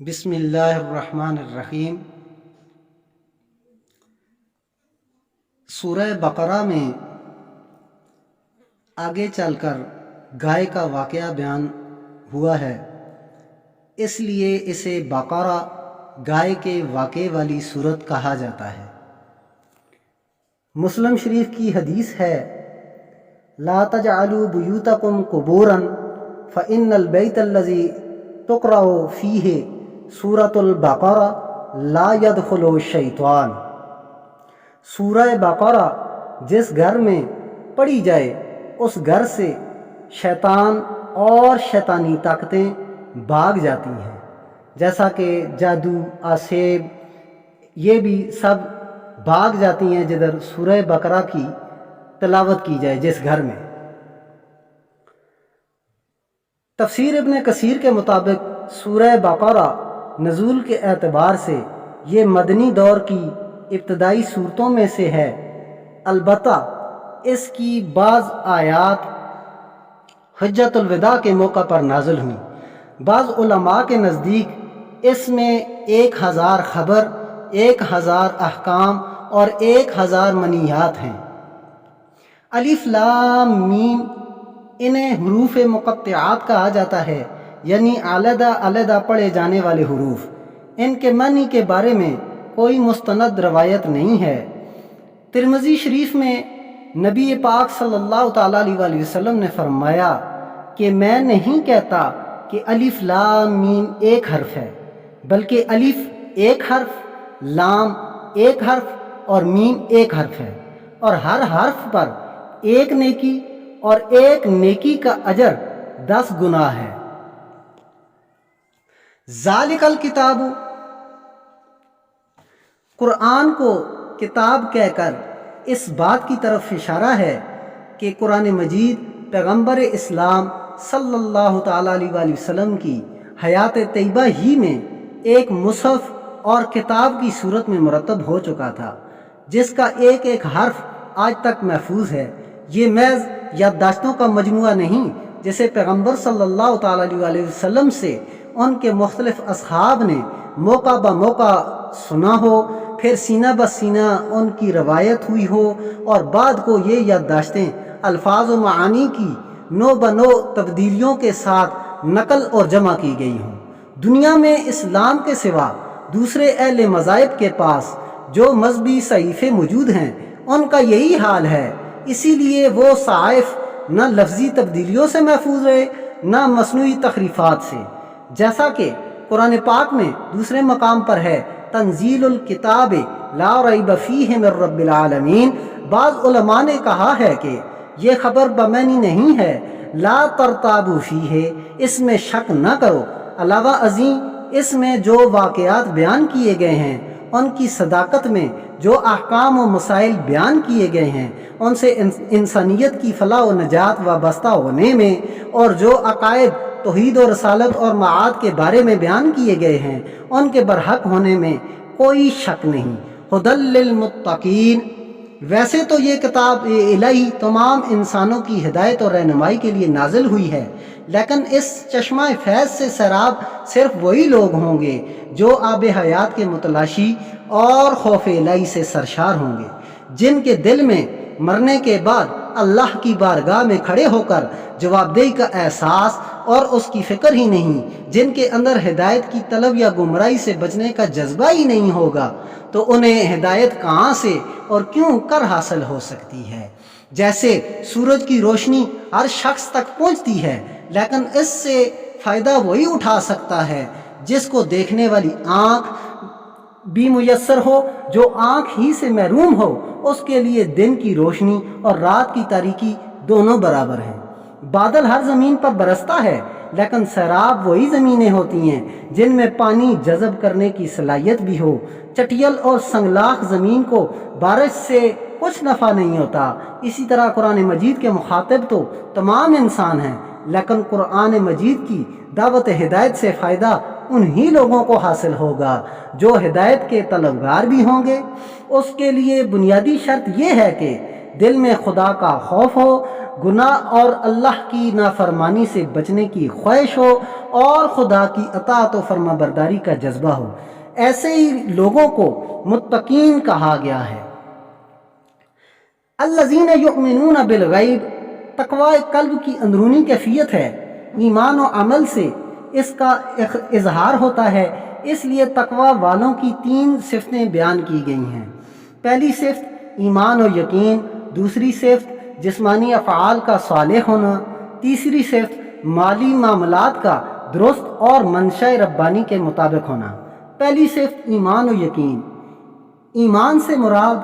بسم اللہ الرحمن الرحیم۔ سورہ بقرہ میں آگے چل کر گائے کا واقعہ بیان ہوا ہے، اس لیے اسے بقرہ گائے کے واقعے والی صورت کہا جاتا ہے۔ مسلم شریف کی حدیث ہے، لا تجعلوا بیوتکم قبورا فإن البیت الذی تقرأ فیہ سورۃ البقرہ لا يدخل الشیطان۔ سورہ بقرہ جس گھر میں پڑھی جائے اس گھر سے شیطان اور شیطانی طاقتیں بھاگ جاتی ہیں، جیسا کہ جادو، آسیب، یہ بھی سب بھاگ جاتی ہیں جدھر سورہ بقرہ کی تلاوت کی جائے جس گھر میں۔ تفسیر ابن کثیر کے مطابق سورہ بقرہ نزول کے اعتبار سے یہ مدنی دور کی ابتدائی صورتوں میں سے ہے، البتہ اس کی بعض آیات حجۃ الوداع کے موقع پر نازل ہوئیں۔ بعض علماء کے نزدیک اس میں 1000 خبر، 1000 احکام اور 1000 منہیات ہیں۔ الف لام میم انہیں حروف مقطعات کہا جاتا ہے، یعنی علیحدہ علیحدہ پڑھے جانے والے حروف۔ ان کے معنی کے بارے میں کوئی مستند روایت نہیں ہے۔ ترمذی شریف میں نبی پاک صلی اللہ تعالیٰ علیہ وآلہ وسلم نے فرمایا کہ میں نہیں کہتا کہ الف لام میم ایک حرف ہے، بلکہ الف ایک حرف، لام ایک حرف اور میم ایک حرف ہے، اور ہر حرف پر ایک نیکی اور ایک نیکی کا اجر 10 گنا ہے۔ ذالک الکتاب، قرآن کو کتاب کہہ کر اس بات کی طرف اشارہ ہے کہ قرآن مجید پیغمبر اسلام صلی اللہ تعالیٰ علیہ وآلہ وسلم کی حیات طیبہ ہی میں ایک مصحف اور کتاب کی صورت میں مرتب ہو چکا تھا، جس کا ایک ایک حرف آج تک محفوظ ہے۔ یہ محض یادداشتوں کا مجموعہ نہیں جسے پیغمبر صلی اللہ تعالیٰ علیہ وآلہ وسلم سے ان کے مختلف اصحاب نے موقع بہ موقع سنا ہو، پھر سینہ بہ سینہ ان کی روایت ہوئی ہو، اور بعد کو یہ یادداشتیں الفاظ و معانی کی نو بہ نو تبدیلیوں کے ساتھ نقل اور جمع کی گئی ہوں۔ دنیا میں اسلام کے سوا دوسرے اہل مذاہب کے پاس جو مذہبی صحیفے موجود ہیں ان کا یہی حال ہے، اسی لیے وہ صحائف نہ لفظی تبدیلیوں سے محفوظ رہے نہ مصنوعی تحریفات سے، جیسا کہ قرآن پاک میں دوسرے مقام پر ہے، تنزیل الکتاب لا ریب فیہ من رب العالمین۔ بعض علماء نے کہا ہے کہ یہ خبر بمعنی نہیں ہے لا ترتابوا فیہ، اس میں شک نہ کرو۔ علاوہ ازیں اس میں جو واقعات بیان کیے گئے ہیں ان کی صداقت میں جو احکام و مسائل بیان کیے گئے ہیں ان سے انسانیت کی فلاح و نجات وابستہ ہونے میں، اور جو عقائد توحید و رسالت اور معاد کے بارے میں بیان کیے گئے ہیں ان کے برحق ہونے میں کوئی شک نہیں۔ ھدی للمتقین، ویسے تو یہ کتاب الہی تمام انسانوں کی ہدایت اور رہنمائی کے لیے نازل ہوئی ہے، لیکن اس چشمہ فیض سے سیراب صرف وہی لوگ ہوں گے جو آب حیات کے متلاشی اور خوف الہی سے سرشار ہوں گے، جن کے دل میں مرنے کے بعد اللہ کی بارگاہ میں کھڑے ہو کر جواب دہی کا احساس اور اس کی فکر ہی نہیں، جن کے اندر ہدایت کی طلب یا گمراہی سے بچنے کا جذبہ ہی نہیں ہوگا، تو انہیں ہدایت کہاں سے اور کیوں کر حاصل ہو سکتی ہے؟ جیسے سورج کی روشنی ہر شخص تک پہنچتی ہے، لیکن اس سے فائدہ وہی اٹھا سکتا ہے جس کو دیکھنے والی آنکھ بھی میسر ہو۔ جو آنکھ ہی سے محروم ہو اس کے لیے دن کی روشنی اور رات کی تاریکی دونوں برابر ہیں۔ بادل ہر زمین پر برستا ہے، لیکن سیراب وہی زمینیں ہوتی ہیں جن میں پانی جذب کرنے کی صلاحیت بھی ہو۔ چٹیل اور سنگلاخ زمین کو بارش سے کچھ نفع نہیں ہوتا۔ اسی طرح قرآن مجید کے مخاطب تو تمام انسان ہیں، لیکن قرآن مجید کی دعوت ہدایت سے فائدہ انہی لوگوں کو حاصل ہوگا جو ہدایت کے طلبگار بھی ہوں گے۔ اس کے لیے بنیادی شرط یہ ہے کہ دل میں خدا کا خوف ہو، گناہ اور اللہ کی نافرمانی سے بچنے کی خواہش ہو، اور خدا کی اطاعت و فرما برداری کا جذبہ ہو۔ ایسے ہی لوگوں کو متقین کہا گیا ہے۔ الذین یؤمنون بالغیب، تقوی قلب کی اندرونی کیفیت ہے۔ ایمان و عمل سے اس کا اظہار ہوتا ہے، اس لیے تقوی والوں کی 3 صفتیں بیان کی گئی ہیں۔ پہلی صفت ایمان و یقین، دوسری صفت جسمانی افعال کا صالح ہونا، تیسری صفت مالی معاملات کا درست اور منشاء ربانی کے مطابق ہونا۔ پہلی صفت ایمان و یقین۔ ایمان سے مراد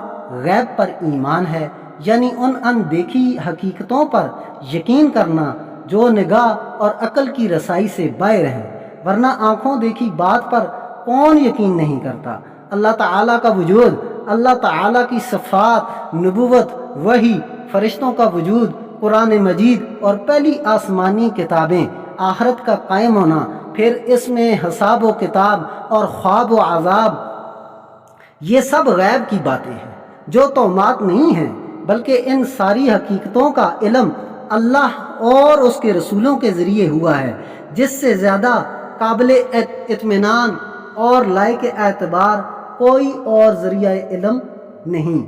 غیب پر ایمان ہے، یعنی ان اندیکھی حقیقتوں پر یقین کرنا جو نگاہ اور عقل کی رسائی سے باہر ہیں، ورنہ آنکھوں دیکھی بات پر کون یقین نہیں کرتا۔ اللہ تعالیٰ کا وجود، اللہ تعالیٰ کی صفات، نبوت، وحی، فرشتوں کا وجود، قرآن مجید اور پہلی آسمانی کتابیں، آخرت کا قائم ہونا، پھر اس میں حساب و کتاب اور خواب و عذاب، یہ سب غیب کی باتیں ہیں جو توہمات نہیں ہیں، بلکہ ان ساری حقیقتوں کا علم اللہ اور اس کے رسولوں کے ذریعے ہوا ہے، جس سے زیادہ قابل اطمینان اور لائق اعتبار کوئی اور ذریعہ علم نہیں۔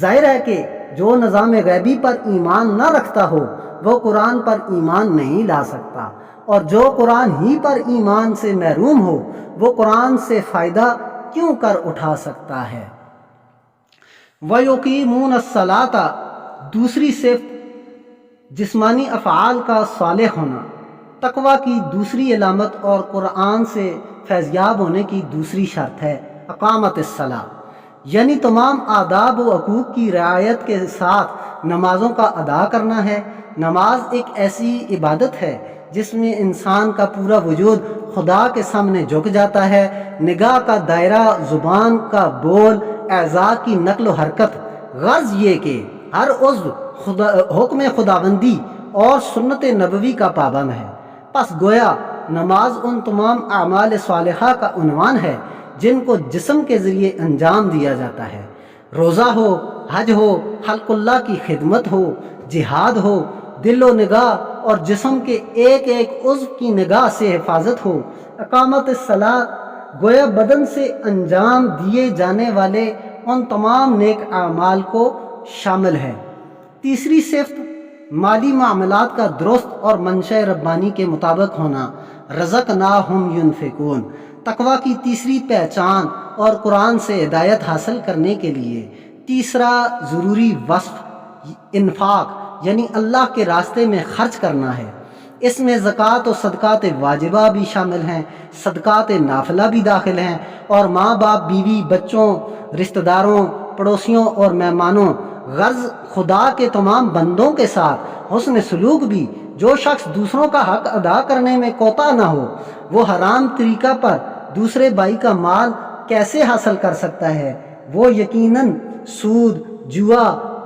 ظاہر ہے کہ جو نظام غیبی پر ایمان نہ رکھتا ہو وہ قرآن پر ایمان نہیں لا سکتا، اور جو قرآن ہی پر ایمان سے محروم ہو وہ قرآن سے فائدہ کیوں کر اٹھا سکتا ہے۔ وَيُقِيمُونَ الصَّلَاةَ، دوسری صفت جسمانی افعال کا صالح ہونا، تقوی کی دوسری علامت اور قرآن سے فیضیاب ہونے کی دوسری شرط ہے اقامت الصلاۃ، یعنی تمام آداب و حقوق کی رعایت کے ساتھ نمازوں کا ادا کرنا ہے۔ نماز ایک ایسی عبادت ہے جس میں انسان کا پورا وجود خدا کے سامنے جھک جاتا ہے، نگاہ کا دائرہ، زبان کا بول، اعضاء کی نقل و حرکت، غرض یہ کہ ہر عضو حکم خداوندی اور سنت نبوی کا پابند ہے۔ پس گویا نماز ان تمام اعمال صالحہ کا عنوان ہے جن کو جسم کے ذریعے انجام دیا جاتا ہے۔ روزہ ہو، حج ہو، خلق اللہ کی خدمت ہو، جہاد ہو، دل و نگاہ اور جسم کے ایک ایک عضو کی نگاہ سے حفاظت ہو۔ اقامت الصلاۃ گویا بدن سے انجام دیے جانے والے ان تمام نیک اعمال کو شامل ہے۔ تیسری صفت مالی معاملات کا درست اور منشاء ربانی کے مطابق ہونا، رزقناہم ینفقون، تقوی کی تیسری پہچان اور قرآن سے ہدایت حاصل کرنے کے لیے تیسرا ضروری وصف انفاق یعنی اللہ کے راستے میں خرچ کرنا ہے۔ اس میں زکوٰۃ و صدقات واجبہ بھی شامل ہیں، صدقات نافلہ بھی داخل ہیں، اور ماں باپ، بیوی، بچوں، رشتہ داروں، پڑوسیوں اور مہمانوں، غرض خدا کے تمام بندوں کے ساتھ حسن سلوک بھی۔ جو شخص دوسروں کا حق ادا کرنے میں کوتاہ نہ ہو وہ حرام طریقہ پر دوسرے بھائی کا مال کیسے حاصل کر سکتا ہے؟ وہ یقیناً سود، جوا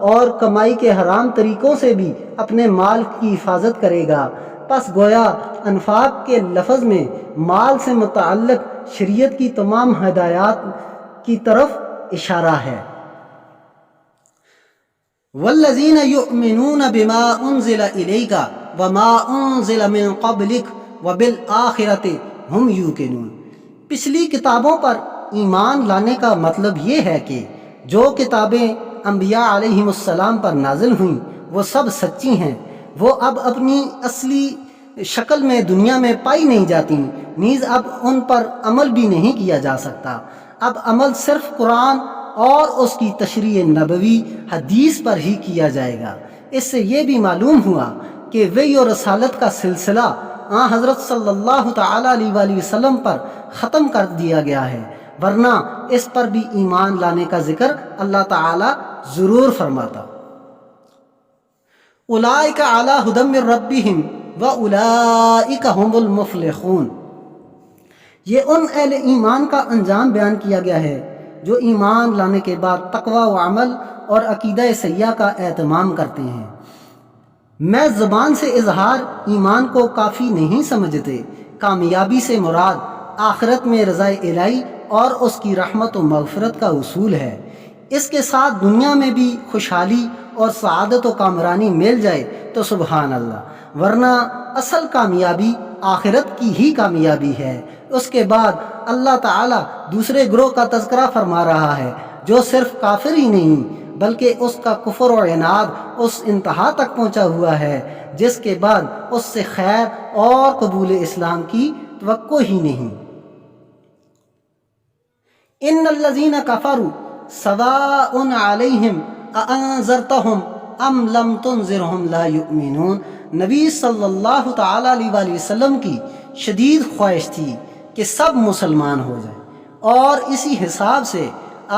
اور کمائی کے حرام طریقوں سے بھی اپنے مال کی حفاظت کرے گا۔ پس گویا انفاق کے لفظ میں مال سے متعلق شریعت کی تمام ہدایات کی طرف اشارہ ہے۔ والذین یؤمنون بما انزل الیک وما انزل من قبلک وبالآخرۃ ہم یوقنون، پچھلی کتابوں پر ایمان لانے کا مطلب یہ ہے کہ جو کتابیں انبیاء علیہم السلام پر نازل ہوئیں وہ سب سچی ہیں، وہ اب اپنی اصلی شکل میں دنیا میں پائی نہیں جاتی، نیز اب ان پر عمل بھی نہیں کیا جا سکتا۔ اب عمل صرف قرآن اور اس کی تشریح نبوی حدیث پر ہی کیا جائے گا۔ اس سے یہ بھی معلوم ہوا کہ وحی و رسالت کا سلسلہ حضرت صلی اللہ تعالیٰ علیہ وآلہ وسلم پر ختم کر دیا گیا ہے، ورنہ اس پر بھی ایمان لانے کا ذکر اللہ تعالیٰ ضرور فرماتا۔ اولئک علی ھدی من ربہم واولئک ھم المفلحون، یہ ان اہل ایمان کا انجام بیان کیا گیا ہے جو ایمان لانے کے بعد تقوی و عمل اور عقیدہ صحیحہ کا اہتمام کرتے ہیں۔ میں زبان سے اظہار ایمان کو کافی نہیں سمجھتے، کامیابی سے مراد آخرت میں رضا الہی اور اس کی رحمت و مغفرت کا حصول ہے، اس کے ساتھ دنیا میں بھی خوشحالی اور سعادت و کامرانی مل جائے تو سبحان اللہ، ورنہ اصل کامیابی آخرت کی ہی کامیابی ہے۔ اس کے بعد اللہ تعالیٰ دوسرے گروہ کا تذکرہ فرما رہا ہے جو صرف کافر ہی نہیں بلکہ اس کا کفر و عناد اس انتہا تک پہنچا ہوا ہے جس کے بعد اس سے خیر اور قبول اسلام کی توقع ہی نہیں۔ ان الذین کفروا سواء علیہم اانذرتہم ام لم تنذرہم لا یؤمنون۔ نبی صلی اللہ تعالیٰ علیہ وآلہ وسلم کی شدید خواہش تھی کہ سب مسلمان ہو جائیں، اور اسی حساب سے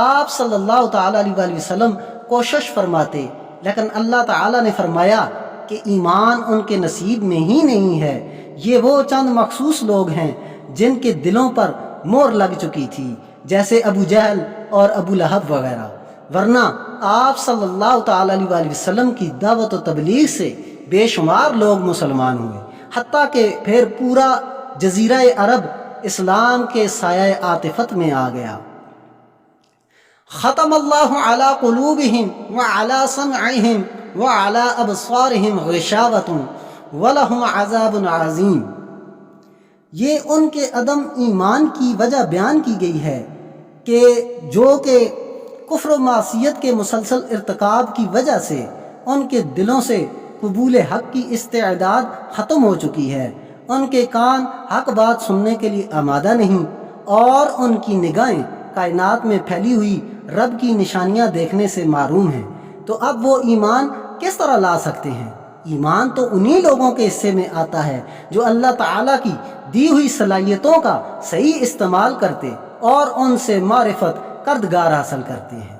آپ صلی اللہ تعالیٰ علیہ وآلہ وسلم کوشش فرماتے، لیکن اللہ تعالیٰ نے فرمایا کہ ایمان ان کے نصیب میں ہی نہیں ہے۔ یہ وہ چند مخصوص لوگ ہیں جن کے دلوں پر مہر لگ چکی تھی، جیسے ابو جہل اور ابو لہب وغیرہ، ورنہ آپ صلی اللہ تعالیٰ علیہ وآلہ وسلم کی دعوت و تبلیغ سے بے شمار لوگ مسلمان ہوئے، حتیٰ کہ پھر پورا جزیرہ عرب اسلام کے سایہ عاطفت میں آ گیا۔ ختم اللہ علی قلوبہم وعلی سمعہم وعلی ابصارہم غشاوۃ ولہم عذاب عظیم۔ یہ ان کے عدم ایمان کی وجہ بیان کی گئی ہے کہ جو کہ کفر و معصیت کے مسلسل ارتکاب کی وجہ سے ان کے دلوں سے قبول حق کی استعداد ختم ہو چکی ہے، ان کے کان حق بات سننے کے لیے آمادہ نہیں، اور ان کی نگاہیں کائنات میں پھیلی ہوئی رب کی نشانیاں دیکھنے سے محروم ہیں۔ تو اب وہ ایمان کس طرح لا سکتے ہیں؟ ایمان تو انہی لوگوں کے حصے میں آتا ہے جو اللہ تعالیٰ کی دی ہوئی صلاحیتوں کا صحیح استعمال کرتے اور ان سے معرفت کردگار حاصل کرتے ہیں۔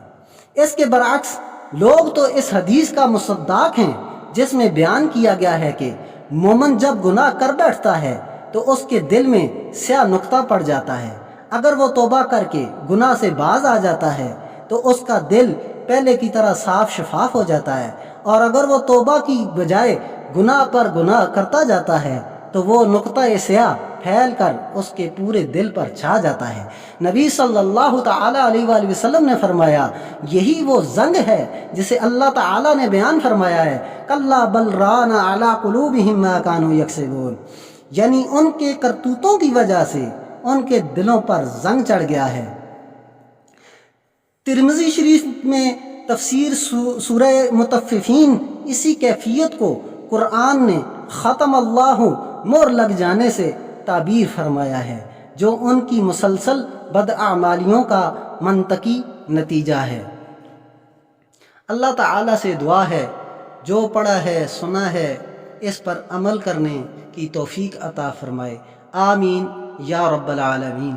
اس کے برعکس لوگ تو اس حدیث کا مصداق ہیں جس میں بیان کیا گیا ہے کہ مومن جب گناہ کر بیٹھتا ہے تو اس کے دل میں سیاہ نقطہ پڑ جاتا ہے، اگر وہ توبہ کر کے گناہ سے باز آ جاتا ہے تو اس کا دل پہلے کی طرح صاف شفاف ہو جاتا ہے، اور اگر وہ توبہ کی بجائے گناہ پر گناہ کرتا جاتا ہے تو وہ نقطہ سیاہ پھیل کر اس کے پورے دل پر چھا جاتا ہے۔ نبی صلی اللہ تعالیٰ علیہ وآلہ وسلم نے فرمایا یہی وہ زنگ ہے جسے اللہ تعالیٰ نے بیان فرمایا ہے کلا بل ران علی قلوبہم ما کانوا یکسبون، یعنی ان کے کرتوتوں کی وجہ سے ان کے دلوں پر زنگ چڑھ گیا ہے۔ ترمذی شریف میں تفسیر سورہ مطففین اسی کیفیت کو قرآن نے ختم اللہ مہر لگ جانے سے تعبیر فرمایا ہے، جو ان کی مسلسل بداعمالیوں کا منطقی نتیجہ ہے۔ اللہ تعالیٰ سے دعا ہے جو پڑھا ہے سنا ہے اس پر عمل کرنے کی توفیق عطا فرمائے، آمین یا رب العالمین۔